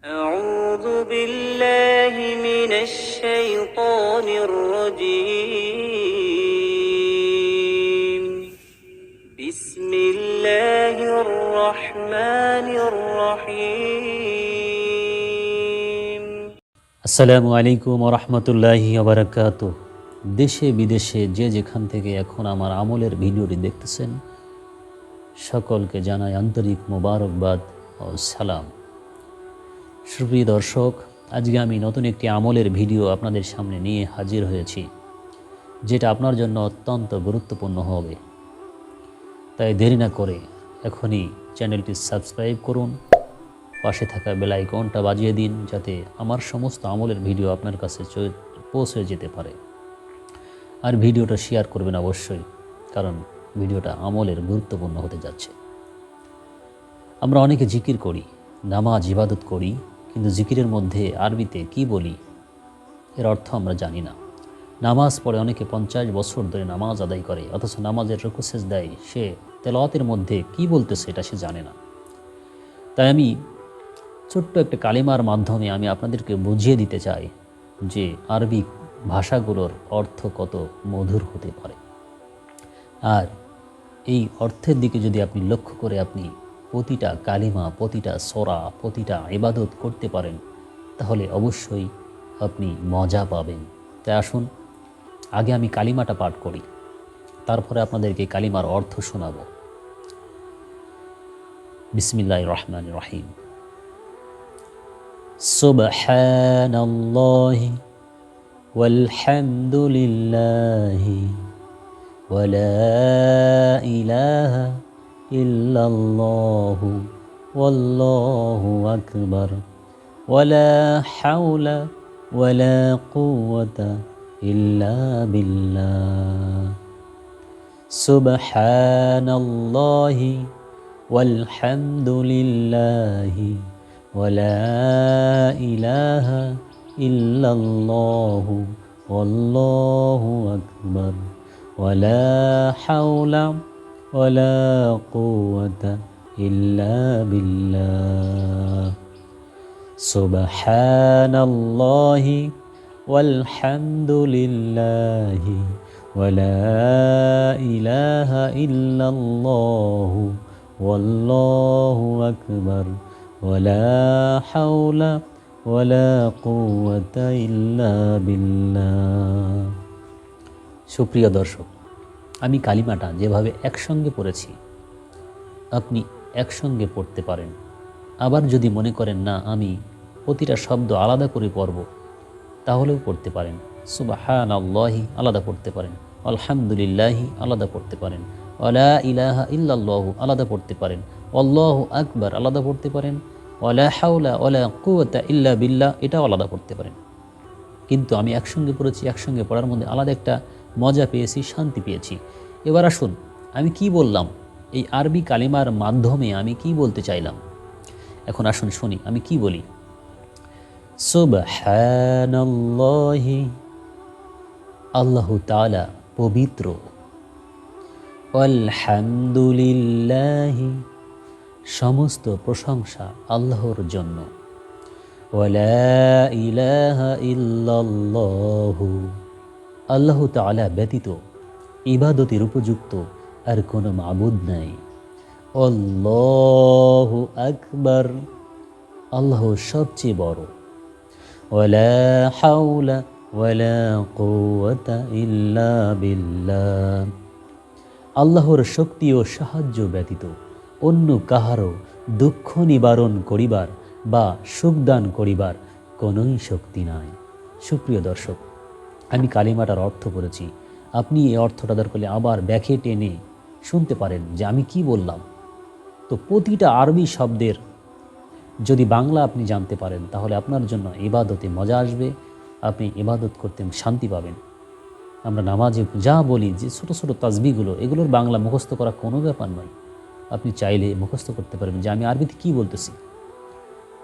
أعوذ بالله من الشيطان الرجيم بسم الله الرحمن الرحيم আসসালামু আলাইকুম রহমতুল্লাহি ওবারাকাতুহ। দেশে বিদেশে যে যেখান থেকে এখন আমার আমলের ভিডিওটি দেখতেছেন, সকলকে জানাই আন্তরিক মোবারকবাদ ও সালাম। সুপ্রিয় দর্শক, আজকে আমি নতুন একটি আমলের ভিডিও আপনাদের সামনে নিয়ে হাজির হয়েছি, যেটা আপনার জন্য অত্যন্ত গুরুত্বপূর্ণ হবে। তাই দেরি না করে এখনই চ্যানেলটি সাবস্ক্রাইব করুন, পাশে থাকা বেল আইকনটা বাজিয়ে দিন, যাতে আমার সমস্ত আমলের ভিডিও আপনার কাছে পৌঁছে যেতে পারে। আর ভিডিওটা শেয়ার করবেন অবশ্যই, কারণ ভিডিওটা আমলের গুরুত্বপূর্ণ হতে যাচ্ছে। আমরা অনেকে জিকির করি, নামাজ ইবাদত করি, কিন্তু জিকিরের মধ্যে আরবিতে কি বলি এর অর্থ আমরা জানি না। নামাজ পড়ে অনেকে 50 বছর ধরে নামাজ আদায় করে, অথচ নামাজের রুকু সেজদায় সে তেলাওয়াতের মধ্যে কি বলতেছে এটা সে জানে না। তাই আমি ছোট্ট একটা কালিমার মাধ্যমে আমি আপনাদেরকে বুঝিয়ে দিতে চাই যে আরবি ভাষাগুলোর অর্থ কত মধুর হতে পারে। আর এই অর্থের দিকে যদি আপনি লক্ষ্য করে আপনি প্রতিটা কালিমা, প্রতিটা সূরা, প্রতিটা ইবাদত করতে পারেন, তাহলে অবশ্যই আপনি মজা পাবেন। তাই আসুন আগে আমি কালিমাটা পাঠ করি, তারপরে আপনাদেরকে কালিমার অর্থ শোনাব। বিসমিল্লাহির রহমানির রহিম। সুবহানাল্লাহি ওয়ালহামদুলিল্লাহি ওয়ালা ইলাহা ইল্লাল্লাহু ওয়াল্লাহু আকবার ওয়ালা হাওলা ওয়ালা কুওয়াতা ইল্লা বিল্লাহ। সুবহানাল্লাহি ওয়ালহামদুলিল্লাহি ওয়ালা ইলাহা ইল্লাল্লাহু ওয়াল্লাহু আকবার ওয়ালা হাওলা ওয়ালা কুওয়াতা ইল্লা বিল্লাহ। সুবহানাল্লাহি ওয়ালহামদুলিল্লাহি ওয়ালা ইলাহা ইল্লাল্লাহু ওয়াল্লাহু আকবার ওয়ালা হাওলা ওয়ালা কুওয়াতা ইল্লা বিল্লাহ। সুপ্রিয় দর্শক, আমি কালিমাটা যেভাবে একসঙ্গে পড়েছি আপনি একসঙ্গে পড়তে পারেন। আবার যদি মনে করেন না আমি প্রতিটা শব্দ আলাদা করে পড়ব, তাহলেও পড়তে পারেন। সুবহানাল্লাহি আলাদা পড়তে পারেন, আলহামদুলিল্লাহি আলাদা পড়তে পারেন, ওয়ালা ইলাহা ইল্লাল্লাহু আলাদা পড়তে পারেন, আল্লাহু আকবার আলাদা পড়তে পারেন, ওয়ালা হাওলা ওয়ালা কুওয়াতা ইল্লা বিল্লাহ এটাও আলাদা পড়তে পারেন। কিন্তু আমি একসঙ্গে পড়েছি, একসঙ্গে পড়ার মধ্যে আলাদা একটা মজা পেয়েছি, শান্তি পেয়েছি। এবার আসুন আমি কি বললাম, এই আরবি কালিমার মাধ্যমে আমি কি বলতে চাইলাম। এখন আসুন শুনি আমি কি বলি। সুবহানাল্লাহি, আল্লাহু তাআলা পবিত্র। আলহামদুলিল্লাহি, সমস্ত প্রশংসা আল্লাহর জন্য। ওয়ালা ইলাহা ইল্লাল্লাহু, আল্লাহ তাআলা ব্যতীত ইবাদতের উপযুক্ত আর কোনো মাবুদ নাই। আল্লাহু আকবার, আল্লাহ সবচেয়ে বড়। ওয়ালা হাওলা ওয়ালা কুওয়াতা ইল্লা বিল্লাহ, আল্লাহর শক্তি ও সাহায্য ব্যতীত অন্য কাহারও দুঃখ নিবারণ করিবার বা সুখদান করিবার কোনোই শক্তি নাই। সুপ্রিয় দর্শক, আমি কালিমাটার অর্থ করেছি, আপনি এই অর্থটা দরকার হলে আবার ব্যাখ্যে টেনে শুনতে পারেন যে আমি কি বললাম। তো প্রতিটা আরবি শব্দের যদি বাংলা আপনি জানতে পারেন, তাহলে আপনার জন্য ইবাদতে মজা আসবে, আপনি ইবাদত করতে শান্তি পাবেন। আমরা নামাজে যা বলি, যে ছোটো ছোটো তাসবিহগুলো, এগুলোর বাংলা মুখস্থ করা কোনো ব্যাপার নয়। আপনি চাইলে মুখস্থ করতে পারবেন যে আমি আরবিতে কী বলতেছি।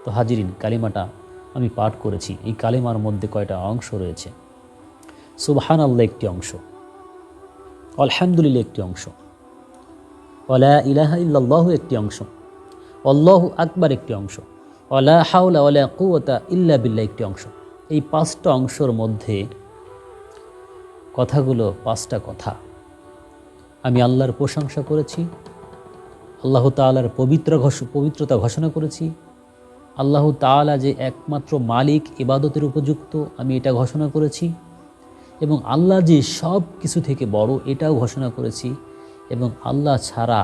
তো হাজিরিন, কালিমাটা আমি পাঠ করেছি। এই কালিমার মধ্যে কয়টা অংশ রয়েছে। সুবহানাল্লাহ একটি অংশ, আলহামদুলিল্লাহ একটি অংশ, ওয়ালা ইলাহা ইল্লাল্লাহু একটি অংশ, আল্লাহু আকবার একটি অংশ, ওয়ালা হাওলা ওয়ালা কুওয়াতা ইল্লা বিল্লাহ একটি অংশ। এই 5টা অংশের মধ্যে কথাগুলো 5টা কথা। আমি আল্লাহর প্রশংসা করেছি, আল্লাহ তাআলার পবিত্রতা ঘোষণা করেছি, আল্লাহ তাআলা যে একমাত্র মালিক, ইবাদতের উপযুক্ত, আমি এটা ঘোষণা করেছি, এবং আল্লাহ যে সব কিছু থেকে বড় এটাও ঘোষণা করেছি, এবং আল্লাহ ছাড়া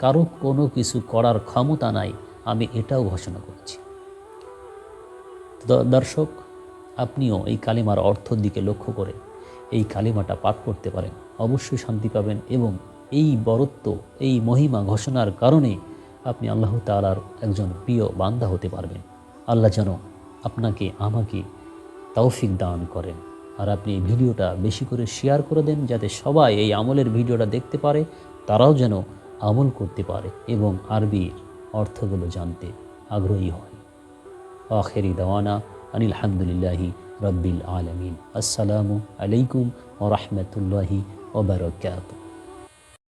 কারো কোনো কিছু করার ক্ষমতা নাই আমি এটাও ঘোষণা করেছি। দর্শক, আপনিও এই কালিমার অর্থের দিকে লক্ষ্য করে এই কালিমাটা পাঠ করতে পারেন, অবশ্যই শান্তি পাবেন, এবং এই বরত্ব, এই মহিমা ঘোষণার কারণে আপনি আল্লাহ তাআলার একজন প্রিয় বান্দা হতে পারবেন। আল্লাহ যেন আপনাকে আমাকে তৌফিক দান করেন। আর আপনি এই ভিডিওটা বেশি করে শেয়ার করে দেন, যাতে সবাই এই আমলের ভিডিওটা দেখতে পারে, তারাও যেন আমল করতে পারে এবং আরবির অর্থগুলো জানতে আগ্রহী হয়। আখিরি দাওয়ানা আনিল হামদুলিল্লাহি রাব্বিল আলামিন। আসসালামু আলাইকুম ওয়া রাহমাতুল্লাহি ওয়া বারাকাতুহু।